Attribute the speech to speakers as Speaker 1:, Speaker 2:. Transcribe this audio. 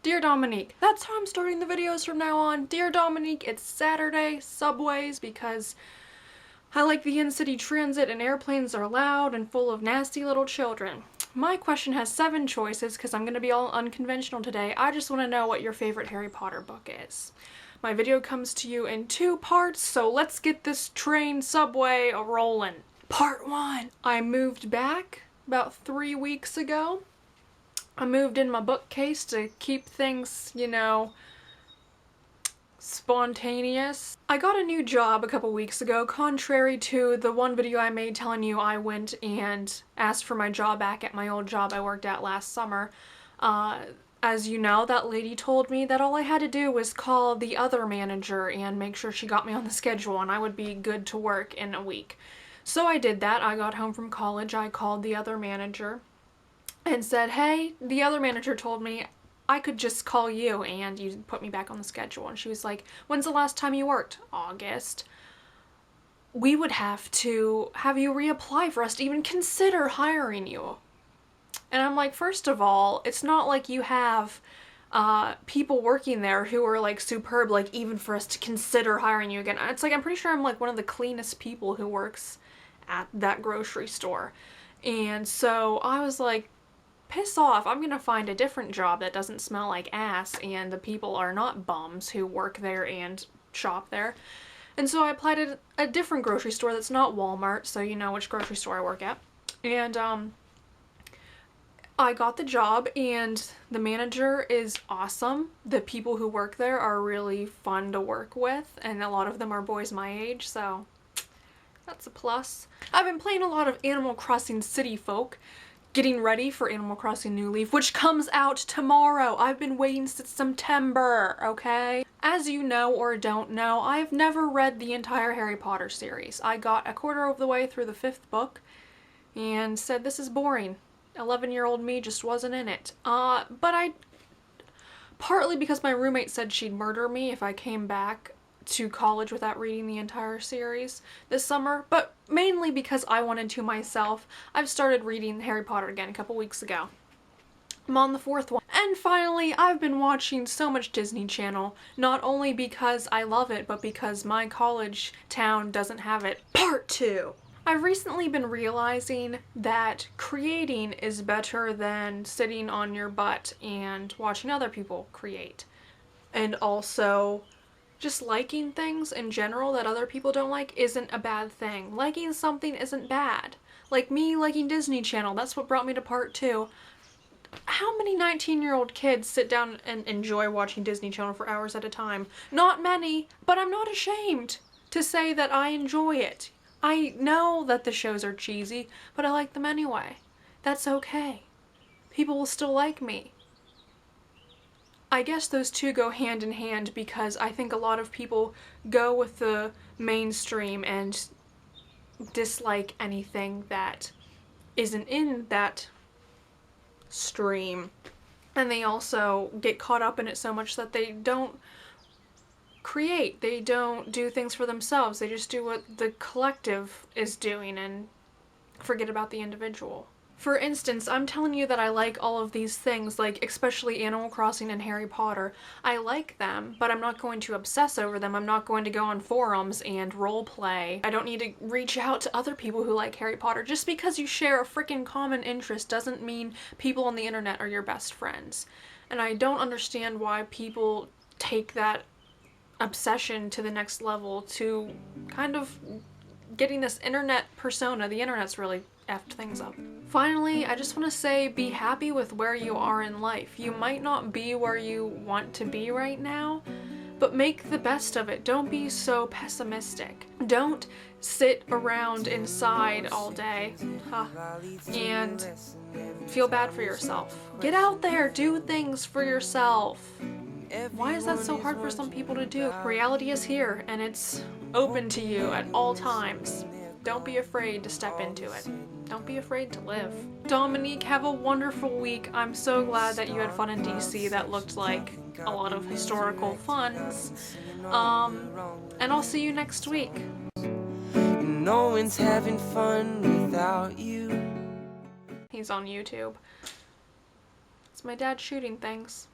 Speaker 1: Dear Dominique, that's how I'm starting the videos from now on. Dear Dominique, it's Saturday, subways, because I like the in-city transit and airplanes are loud and full of nasty little children. My question has 7 choices because I'm going to be all unconventional today. I just want to know what your favorite Harry Potter book is. My video comes to you in 2 parts, so let's get this train subway a-rolling. Part 1. I moved back about 3 weeks ago. I moved in my bookcase to keep things, you know, spontaneous. I got a new job a couple weeks ago, contrary to the one video I made telling you I went and asked for my job back at my old job I worked at last summer. As you know, that lady told me that all I had to do was call the other manager and make sure she got me on the schedule and I would be good to work in a week. So I did that. I got home from college, I called the other manager and said, hey, the other manager told me I could just call you and you put me back on the schedule. And she was like, when's the last time you worked? August. We would have to have you reapply for us to even consider hiring you. And I'm like, first of all, it's not like you have people working there who are like superb, like even for us to consider hiring you again. It's like, I'm pretty sure I'm like one of the cleanest people who works at that grocery store. And so I was like, piss off, I'm gonna find a different job that doesn't smell like ass and the people are not bums who work there and shop there. And so I applied at a different grocery store that's not Walmart, so you know which grocery store I work at. And I got the job and the manager is awesome. The people who work there are really fun to work with and a lot of them are boys my age, so that's a plus. I've been playing a lot of Animal Crossing City Folk, getting ready for Animal Crossing New Leaf, which comes out tomorrow. I've been waiting since September, okay? As you know or don't know, I've never read the entire Harry Potter series. I got a quarter of the way through the 5th book and said this is boring. 11-year-old me just wasn't in it. Partly because my roommate said she'd murder me if I came back to college without reading the entire series this summer, but mainly because I wanted to myself. I've started reading Harry Potter again a couple weeks ago. I'm on the 4th one. And finally, I've been watching so much Disney Channel, not only because I love it, but because my college town doesn't have it. Part 2. I've recently been realizing that creating is better than sitting on your butt and watching other people create. And also, just liking things in general that other people don't like isn't a bad thing. Liking something isn't bad. Like me liking Disney Channel, that's what brought me to part 2. How many 19-year-old kids sit down and enjoy watching Disney Channel for hours at a time? Not many, but I'm not ashamed to say that I enjoy it. I know that the shows are cheesy, but I like them anyway. That's okay. People will still like me. I guess those two go hand in hand because I think a lot of people go with the mainstream and dislike anything that isn't in that stream. And they also get caught up in it so much that they don't create, they don't do things for themselves, they just do what the collective is doing and forget about the individual. For instance, I'm telling you that I like all of these things, like especially Animal Crossing and Harry Potter. I like them, but I'm not going to obsess over them. I'm not going to go on forums and roleplay. I don't need to reach out to other people who like Harry Potter. Just because you share a freaking common interest doesn't mean people on the internet are your best friends. And I don't understand why people take that obsession to the next level to kind of getting this internet persona. The internet's really effed things up. Finally, I just want to say be happy with where you are in life. You might not be where you want to be right now, but make the best of it. Don't be so pessimistic. Don't sit around inside all day and feel bad for yourself. Get out there, do things for yourself. Why is that so hard for some people to do? Reality is here and it's open to you at all times. Don't be afraid to step into it. Don't be afraid to live. Dominique, have a wonderful week. I'm so glad that you had fun in DC. That looked like a lot of historical funs. And I'll see you next week. No one's having fun without you. He's on YouTube. It's my dad shooting things.